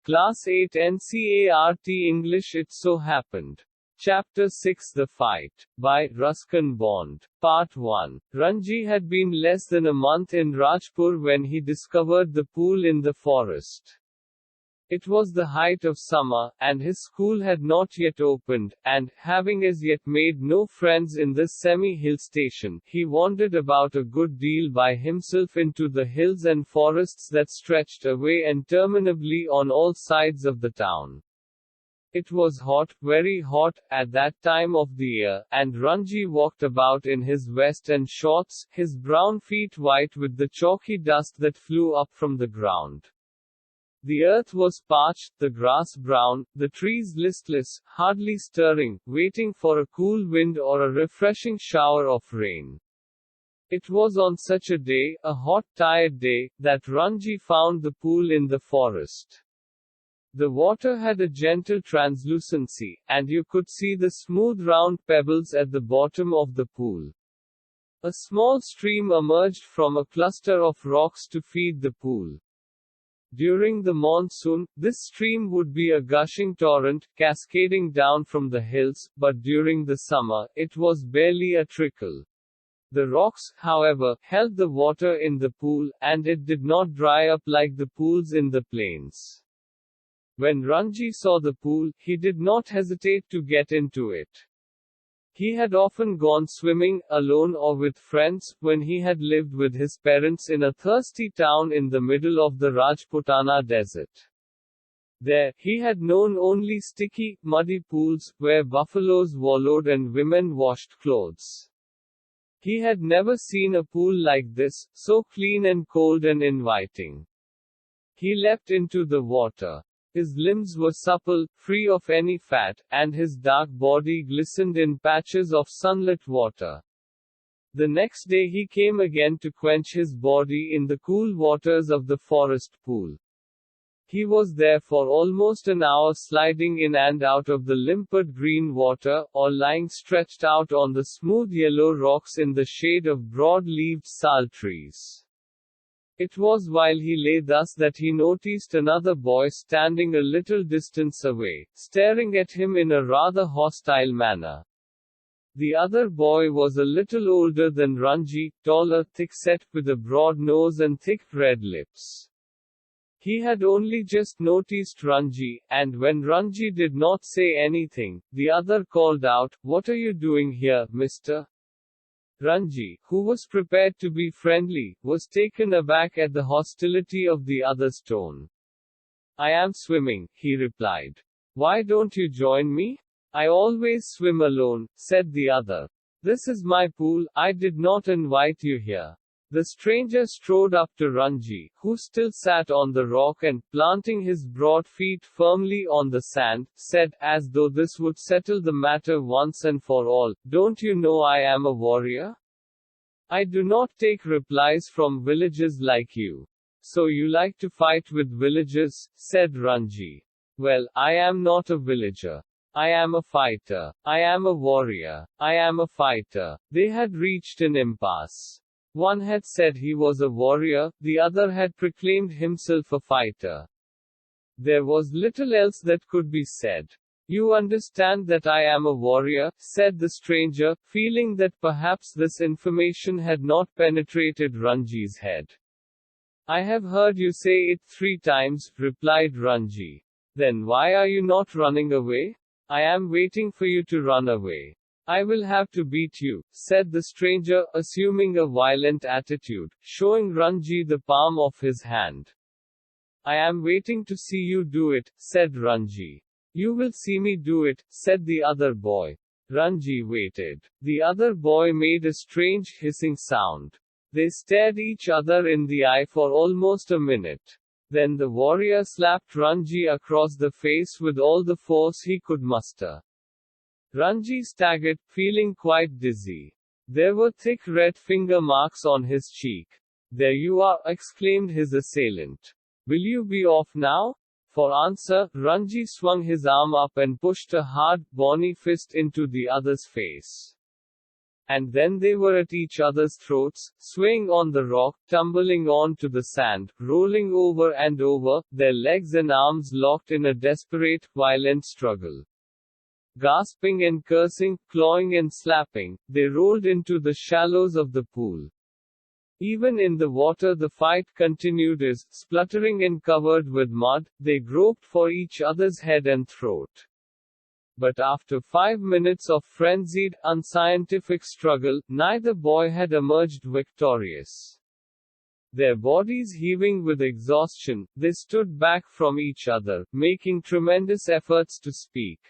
Class 8 NCERT English. It So Happened. Chapter 6 The Fight. By Ruskin Bond. Part 1. Ranji had been less than a month in Rajpur when he discovered the pool in the forest. It was the height of summer, and his school had not yet opened, and, having as yet made no friends in this semi-hill station, he wandered about a good deal by himself into the hills and forests that stretched away interminably on all sides of the town. It was hot, very hot, at that time of the year, and Ranji walked about in his vest and shorts, his brown feet white with the chalky dust that flew up from the ground. The earth was parched, the grass brown, the trees listless, hardly stirring, waiting for a cool wind or a refreshing shower of rain. It was on such a day, a hot, tired day, that Ranji found the pool in the forest. The water had a gentle translucency, and you could see the smooth round pebbles at the bottom of the pool. A small stream emerged from a cluster of rocks to feed the pool. During the monsoon, this stream would be a gushing torrent, cascading down from the hills, but during the summer, it was barely a trickle. The rocks, however, held the water in the pool, and it did not dry up like the pools in the plains. When Ranji saw the pool, he did not hesitate to get into it. He had often gone swimming, alone or with friends, when he had lived with his parents in a thirsty town in the middle of the Rajputana desert. There, he had known only sticky, muddy pools, where buffaloes wallowed and women washed clothes. He had never seen a pool like this, so clean and cold and inviting. He leapt into the water. His limbs were supple, free of any fat, and his dark body glistened in patches of sunlit water. The next day he came again to quench his body in the cool waters of the forest pool. He was there for almost an hour sliding in and out of the limpid green water, or lying stretched out on the smooth yellow rocks in the shade of broad-leaved sal trees. It was while he lay thus that he noticed another boy standing a little distance away, staring at him in a rather hostile manner. The other boy was a little older than Ranji, taller, thick-set, with a broad nose and thick red lips. He had only just noticed Ranji, and when Ranji did not say anything, the other called out, "What are you doing here, mister?" Ranji, who was prepared to be friendly, was taken aback at the hostility of the other's tone. "I am swimming," he replied. "Why don't you join me?" "I always swim alone," said the other. "This is my pool, I did not invite you here." The stranger strode up to Ranji, who still sat on the rock and, planting his broad feet firmly on the sand, said, as though this would settle the matter once and for all, "Don't you know I am a warrior? I do not take replies from villagers like you." "So you like to fight with villagers?" said Ranji. "Well, I am not a villager. I am a fighter. I am a warrior. I am a fighter." They had reached an impasse. One had said he was a warrior, the other had proclaimed himself a fighter. There was little else that could be said. "You understand that I am a warrior," said the stranger, feeling that perhaps this information had not penetrated Ranji's head. "I have heard you say it 3 times, replied Ranji. "Then why are you not running away?" "I am waiting for you to run away." "I will have to beat you," said the stranger, assuming a violent attitude, showing Ranji the palm of his hand. "I am waiting to see you do it," said Ranji. "You will see me do it," said the other boy. Ranji waited. The other boy made a strange hissing sound. They stared each other in the eye for almost a minute. Then the warrior slapped Ranji across the face with all the force he could muster. Ranji staggered, feeling quite dizzy. There were thick red finger marks on his cheek. "There you are," exclaimed his assailant. "Will you be off now?" For answer, Ranji swung his arm up and pushed a hard, bony fist into the other's face. And then they were at each other's throats, swaying on the rock, tumbling onto the sand, rolling over and over, their legs and arms locked in a desperate, violent struggle. Gasping and cursing, clawing and slapping, they rolled into the shallows of the pool. Even in the water the fight continued as, spluttering and covered with mud, they groped for each other's head and throat. But after 5 minutes of frenzied, unscientific struggle, neither boy had emerged victorious. Their bodies heaving with exhaustion, they stood back from each other, making tremendous efforts to speak.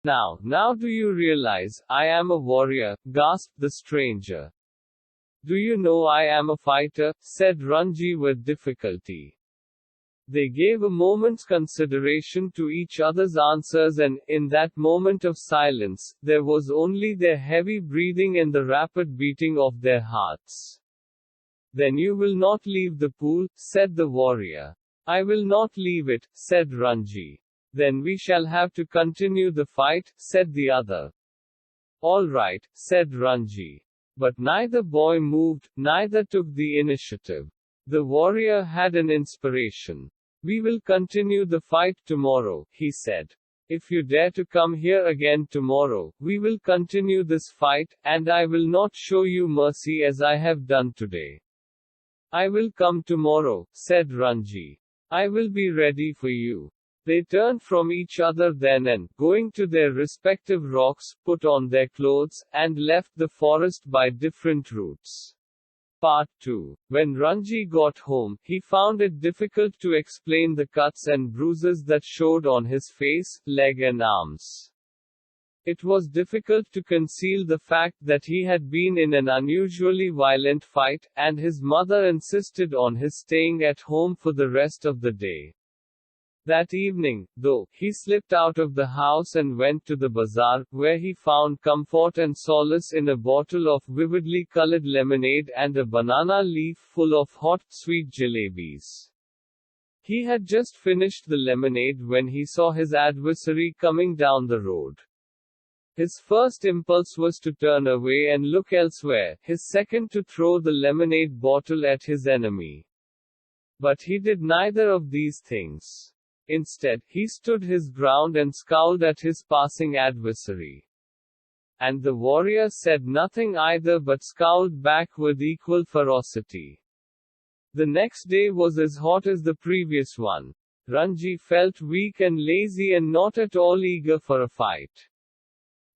Now do you realize, I am a warrior, gasped the stranger. Do you know I am a fighter, said Ranji with difficulty. They gave a moment's consideration to each other's answers and, in that moment of silence, there was only their heavy breathing and the rapid beating of their hearts. Then you will not leave the pool, said the warrior. I will not leave it, said Ranji. Then we shall have to continue the fight, said the other. All right, said Ranji. But neither boy moved, neither took the initiative. The warrior had an inspiration. We will continue the fight tomorrow, he said. If you dare to come here again tomorrow, we will continue this fight, and I will not show you mercy as I have done today. I will come tomorrow, said Ranji. I will be ready for you. They turned from each other then and, going to their respective rocks, put on their clothes, and left the forest by different routes. Part 2. When Ranji got home, he found it difficult to explain the cuts and bruises that showed on his face, leg and arms. It was difficult to conceal the fact that he had been in an unusually violent fight, and his mother insisted on his staying at home for the rest of the day. That evening, though, he slipped out of the house and went to the bazaar, where he found comfort and solace in a bottle of vividly colored lemonade and a banana leaf full of hot, sweet jalebis. He had just finished the lemonade when he saw his adversary coming down the road. His first impulse was to turn away and look elsewhere, his second to throw the lemonade bottle at his enemy. But he did neither of these things. Instead, he stood his ground and scowled at his passing adversary. And the warrior said nothing either but scowled back with equal ferocity. The next day was as hot as the previous one. Ranji felt weak and lazy and not at all eager for a fight.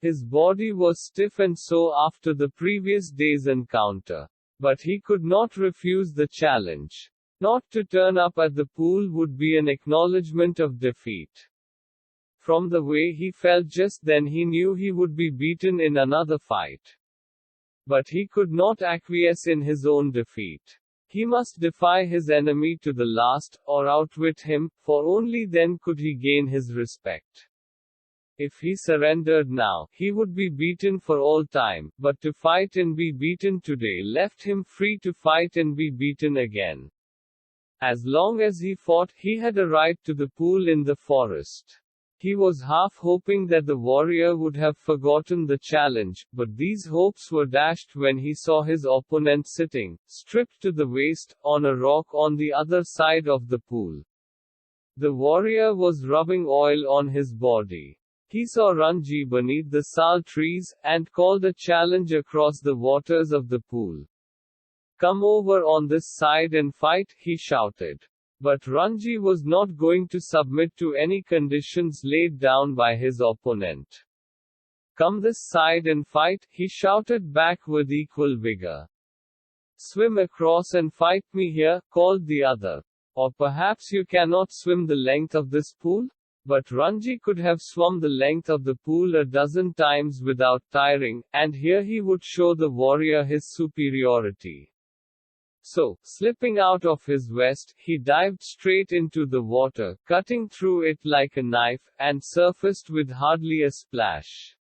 His body was stiff and sore after the previous day's encounter. But he could not refuse the challenge. Not to turn up at the pool would be an acknowledgement of defeat. From the way he felt just then he knew he would be beaten in another fight. But he could not acquiesce in his own defeat. He must defy his enemy to the last, or outwit him, for only then could he gain his respect. If he surrendered now, he would be beaten for all time, but to fight and be beaten today left him free to fight and be beaten again. As long as he fought, he had a right to the pool in the forest. He was half hoping that the warrior would have forgotten the challenge, but these hopes were dashed when he saw his opponent sitting, stripped to the waist, on a rock on the other side of the pool. The warrior was rubbing oil on his body. He saw Ranji beneath the sal trees, and called a challenge across the waters of the pool. Come over on this side and fight, he shouted. But Ranji was not going to submit to any conditions laid down by his opponent. Come this side and fight, he shouted back with equal vigor. Swim across and fight me here, called the other. Or perhaps you cannot swim the length of this pool? But Ranji could have swum the length of the pool a dozen times without tiring, and here he would show the warrior his superiority. So, slipping out of his vest, he dived straight into the water, cutting through it like a knife, and surfaced with hardly a splash.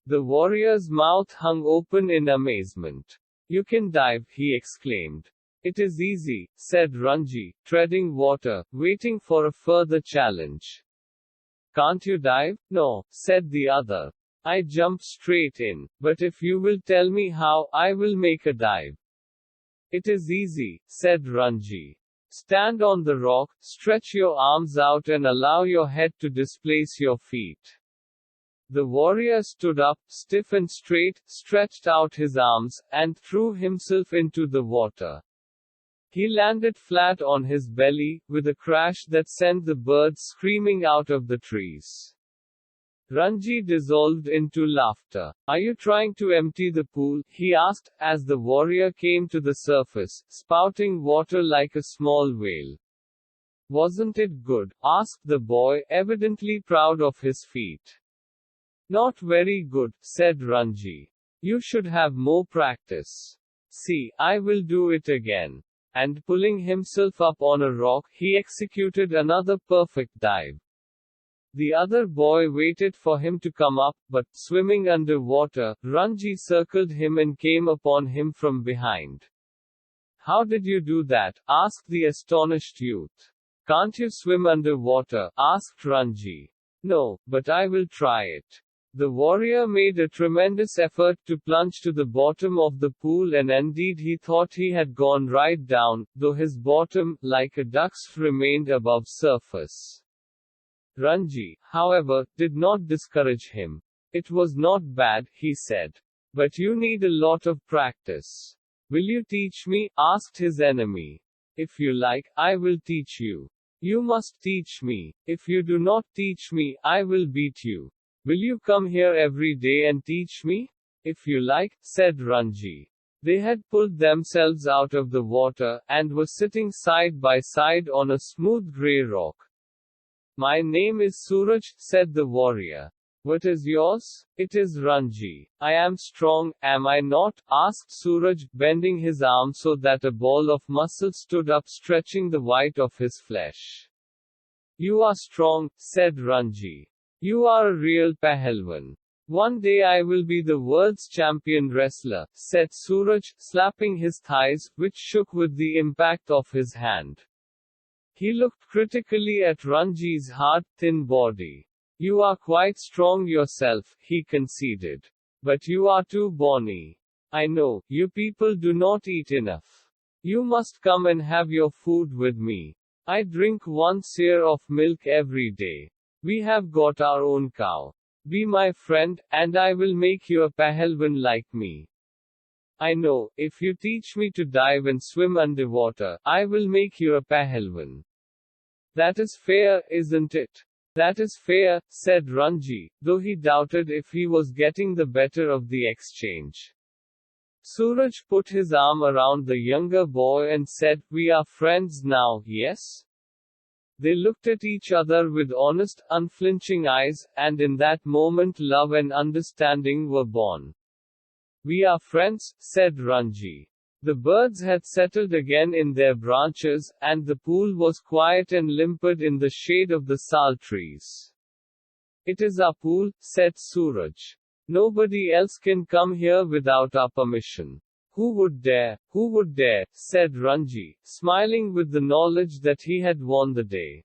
The warrior's mouth hung open in amazement. You can dive, he exclaimed. It is easy, said Ranji, treading water, waiting for a further challenge. Can't you dive? No, said the other. I jump straight in. But if you will tell me how, I will make a dive. It is easy, said Ranji. Stand on the rock, stretch your arms out and allow your head to displace your feet. The warrior stood up, stiff and straight, stretched out his arms, and threw himself into the water. He landed flat on his belly, with a crash that sent the birds screaming out of the trees. Ranji dissolved into laughter. Are you trying to empty the pool? He asked, as the warrior came to the surface, spouting water like a small whale. Wasn't it good? Asked the boy, evidently proud of his feat. Not very good, said Ranji. You should have more practice. See, I will do it again. And pulling himself up on a rock, he executed another perfect dive. The other boy waited for him to come up, but, swimming underwater, Ranji circled him and came upon him from behind. How did you do that? Asked the astonished youth. Can't you swim underwater? Asked Ranji. No, but I will try it. The warrior made a tremendous effort to plunge to the bottom of the pool, and indeed he thought he had gone right down, though his bottom, like a duck's, remained above surface. Ranji, however, did not discourage him. It was not bad, he said. But you need a lot of practice. Will you teach me? Asked his enemy. If you like, I will teach you. You must teach me. If you do not teach me, I will beat you. Will you come here every day and teach me? If you like, said Ranji. They had pulled themselves out of the water, and were sitting side by side on a smooth grey rock. My name is Suraj, said the warrior. What is yours? It is Ranji. I am strong, am I not? Asked Suraj, bending his arm so that a ball of muscle stood up, stretching the white of his flesh. You are strong, said Ranji. You are a real pahalwan. One day I will be the world's champion wrestler, said Suraj, slapping his thighs, which shook with the impact of his hand. He looked critically at Ranji's hard, thin body. You are quite strong yourself, he conceded. But you are too bony. I know, you people do not eat enough. You must come and have your food with me. I drink 1 seer of milk every day. We have got our own cow. Be my friend, and I will make you a pahalwan like me. I know, if you teach me to dive and swim underwater, I will make you a pahalwan. That is fair, isn't it? That is fair, said Ranji, though he doubted if he was getting the better of the exchange. Suraj put his arm around the younger boy and said, We are friends now, yes? They looked at each other with honest, unflinching eyes, and in that moment love and understanding were born. We are friends, said Ranji. The birds had settled again in their branches, and the pool was quiet and limpid in the shade of the sal trees. It is our pool, said Suraj. Nobody else can come here without our permission. Who would dare? Who would dare? Said Ranji, smiling with the knowledge that he had won the day.